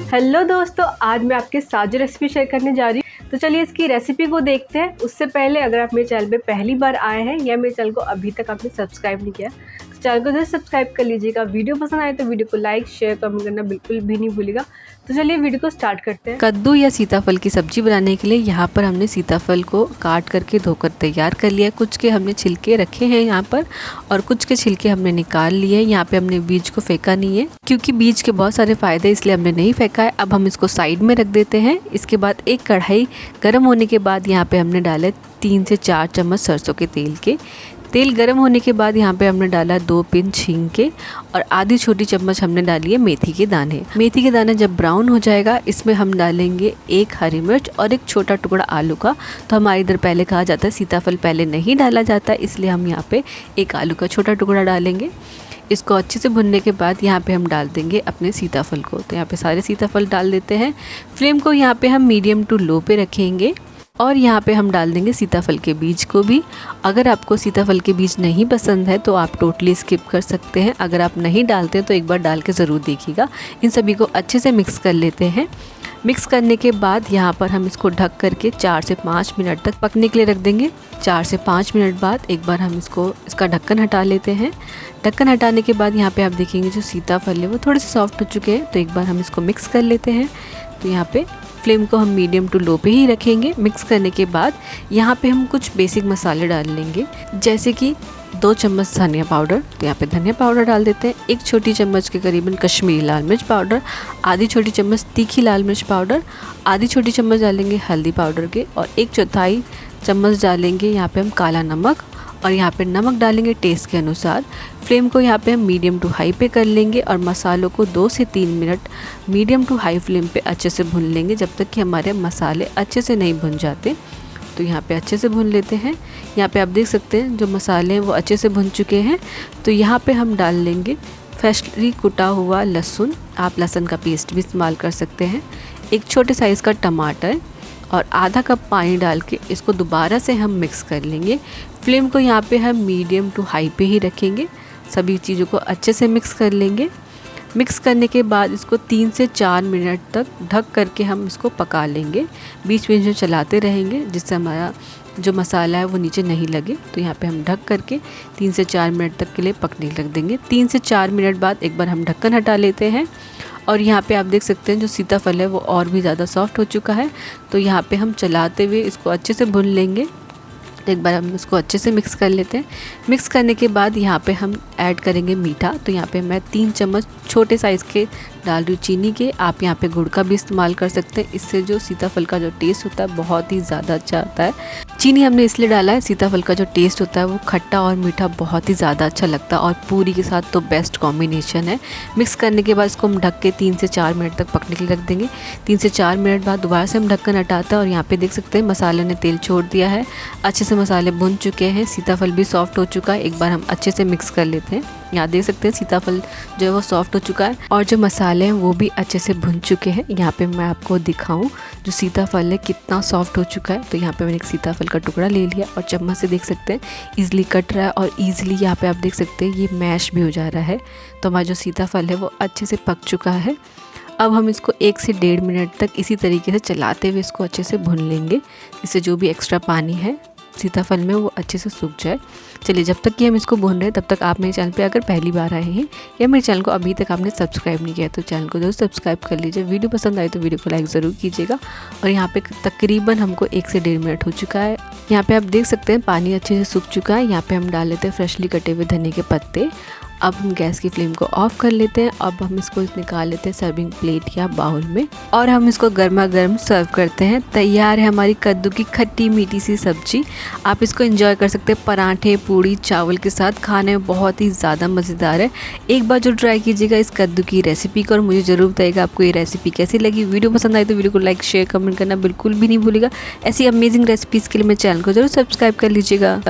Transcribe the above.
Hello दोस्तों, आज मैं आपके साथ जो रेसिपी शेयर करने जा रही हूँ, तो चलिए इसकी रेसिपी को देखते हैं। उससे पहले अगर आप मेरे चैनल पे पहली बार आए हैं या मेरे चैनल को अभी तक आपने सब्सक्राइब नहीं किया तो चैनल को जरूर सब्सक्राइब कर लीजिएगा। वीडियो पसंद आए तो वीडियो को लाइक शेयर कमेंट करना बिल्कुल भी नहीं भूलिएगा। तो चलिए वीडियो को स्टार्ट करते हैं। कद्दू या सीताफल की सब्जी बनाने के लिए यहाँ पर हमने सीताफल को काट करके धोकर तैयार कर लिया। कुछ के हमने छिलके रखे हैं यहाँ पर और कुछ के छिलके हमने निकाल लिए। यहाँ पे हमने बीज को फेंका नहीं है क्योंकि बीज के बहुत सारे फायदे, इसलिए हमने नहीं फेंका है। अब हम इसको साइड में रख देते हैं। इसके बाद एक कढ़ाई गर्म होने के बाद यहाँ पे हमने डाले 3 से 4 चम्मच सरसों के तेल के। तेल गर्म होने के बाद यहाँ पे हमने डाला 2 पिंच हींग के और आधी छोटी चम्मच हमने डाली है मेथी के दाने। मेथी के दाने जब ब्राउन हो जाएगा इसमें हम डालेंगे 1 हरी मिर्च और 1 छोटा टुकड़ा आलू का। तो हमारे इधर पहले कहा जाता है सीताफल पहले नहीं डाला जाता, इसलिए हम यहाँ पे 1 आलू का छोटा टुकड़ा डालेंगे। इसको अच्छे से भुनने के बाद यहाँ पे हम डाल देंगे अपने सीताफल को। तो यहाँ पे सारे सीताफल डाल देते हैं। फ्लेम को यहाँ पे हम मीडियम टू लो पे रखेंगे और यहाँ पे हम डाल देंगे सीताफल के बीज को भी। अगर आपको सीताफल के बीज नहीं पसंद है तो आप टोटली स्किप कर सकते हैं। अगर आप नहीं डालते हैं तो एक बार डाल के ज़रूर देखिएगा। इन सभी को अच्छे से मिक्स कर लेते हैं। मिक्स करने के बाद यहाँ पर हम इसको ढक करके 4 से 5 मिनट तक पकने के लिए रख देंगे। 4 से 5 मिनट बाद एक बार हम इसका ढक्कन हटा लेते हैं। ढक्कन हटाने के बाद यहाँ पे आप देखेंगे जो सीताफल है वो थोड़े से सॉफ्ट हो चुके हैं। तो एक बार हम इसको मिक्स कर लेते हैं। तो यहाँ पे फ्लेम को हम मीडियम टू लो पे ही रखेंगे। मिक्स करने के बाद यहाँ पे हम कुछ बेसिक मसाले डाल लेंगे, जैसे कि 2 चम्मच धनिया पाउडर। तो यहाँ पे धनिया पाउडर डाल देते हैं। 1 छोटी चम्मच के करीबन कश्मीरी लाल मिर्च पाउडर, आधी छोटी चम्मच तीखी लाल मिर्च पाउडर, आधी छोटी चम्मच डालेंगे हल्दी पाउडर के और 1/4 चम्मच डालेंगे यहाँ पे हम काला नमक और यहाँ पे नमक डालेंगे टेस्ट के अनुसार। फ्लेम को यहाँ पे हम मीडियम टू हाई पे कर लेंगे और मसालों को 2 से 3 minute medium to high flame पे अच्छे से भून लेंगे जब तक कि हमारे मसाले अच्छे से नहीं भुन जाते। तो यहाँ पे अच्छे से भून लेते हैं। यहाँ पे आप देख सकते हैं जो मसाले हैं वो अच्छे से भुन चुके हैं। तो यहाँ पे हम डाल लेंगे फ्रेशली कुटा हुआ लहसुन। आप लहसुन का पेस्ट भी इस्तेमाल कर सकते हैं। 1 छोटे साइज़ का टमाटर और आधा कप पानी डाल के इसको दोबारा से हम मिक्स कर लेंगे। फ्लेम को यहाँ पे हम मीडियम टू हाई पे ही रखेंगे। सभी चीज़ों को अच्छे से मिक्स कर लेंगे। मिक्स करने के बाद इसको 3 से 4 मिनट तक ढक करके हम इसको पका लेंगे। बीच में चलाते रहेंगे जिससे हमारा जो मसाला है वो नीचे नहीं लगे। तो यहाँ पे हम ढक करके 3 से 4 मिनट तक के लिए पकने रख देंगे। 3 से 4 मिनट बाद एक बार हम ढक्कन हटा लेते हैं और यहाँ पे आप देख सकते हैं जो सीताफल है वो और भी ज़्यादा सॉफ्ट हो चुका है। तो यहाँ पे हम चलाते हुए इसको अच्छे से भून लेंगे। तो एक बार हम इसको अच्छे से मिक्स कर लेते हैं। मिक्स करने के बाद यहाँ पे हम ऐड करेंगे मीठा। तो यहाँ पे मैं 3 चम्मच छोटे साइज़ के डाल रही हूँ चीनी के। आप यहाँ पे गुड़ का भी इस्तेमाल कर सकते हैं। इससे जो सीताफल का जो टेस्ट होता है बहुत ही ज़्यादा अच्छा आता है। चीनी हमने इसलिए डाला है, सीताफल का जो टेस्ट होता है वो खट्टा और मीठा बहुत ही ज़्यादा अच्छा लगता है और पूरी के साथ तो बेस्ट कॉम्बिनेशन है। मिक्स करने के बाद इसको हम ढक के 3 से 4 मिनट तक पकने के लिए रख देंगे। 3 से 4 मिनट बाद दोबारा से हम ढक्कन हटाते हैं और यहाँ पे देख सकते हैं मसाले ने तेल छोड़ दिया है। अच्छे से मसाले भुन चुके हैं, सीताफल भी सॉफ्ट हो चुका है। एक बार हम अच्छे से मिक्स कर लेते हैं। यहाँ देख सकते हैं सीताफल जो है वो सॉफ्ट हो चुका है और जो मसाले हैं वो भी अच्छे से भुन चुके हैं। यहाँ पे मैं आपको दिखाऊं जो सीताफल है कितना सॉफ्ट हो चुका है। तो यहाँ पे मैंने एक सीताफल का टुकड़ा ले लिया और चम्मच से देख सकते हैं ईजिली कट रहा है और ईजिली यहाँ पे आप देख सकते हैं ये मैश भी हो जा रहा है। तो हमारा जो सीताफल है वो अच्छे से पक चुका है। अब हम इसको 1 से 1.5 मिनट तक इसी तरीके से चलाते हुए इसको अच्छे से भून लेंगे, इससे जो भी एक्स्ट्रा पानी है सीताफल में वो अच्छे से सूख जाए। चलिए, जब तक कि हम इसको भून रहे हैं तब तक आप मेरे चैनल पे अगर पहली बार आए हैं या मेरे चैनल को अभी तक आपने सब्सक्राइब नहीं किया तो चैनल को जरूर सब्सक्राइब कर लीजिए। वीडियो पसंद आए तो वीडियो को लाइक ज़रूर कीजिएगा। और यहाँ पे तकरीबन हमको 1 से 1.5 मिनट हो चुका है। यहाँ पे आप देख सकते हैं पानी अच्छे से सूख चुका है। यहाँ पे हम डाल लेते हैं फ्रेशली कटे हुए धनिया के पत्ते। अब हम गैस की फ्लेम को ऑफ कर लेते हैं। अब हम इसको निकाल लेते हैं सर्विंग प्लेट या बाउल में और हम इसको गर्मा गर्म सर्व करते हैं। तैयार है हमारी कद्दू की खट्टी मीठी सी सब्जी। आप इसको एंजॉय कर सकते हैं पराठे, पूड़ी, चावल के साथ। खाने में बहुत ही ज़्यादा मज़ेदार है। एक बार जो ट्राई कीजिएगा इस कद्दू की रेसिपी को और मुझे ज़रूर बताइएगा आपको ये रेसिपी कैसी लगी। वीडियो पसंद आई तो वीडियो को लाइक शेयर कमेंट करना बिल्कुल भी नहीं भूलिएगा। ऐसी अमेजिंग रेसिपीज़ के लिए मेरे चैनल को जरूर सब्सक्राइब कर लीजिएगा।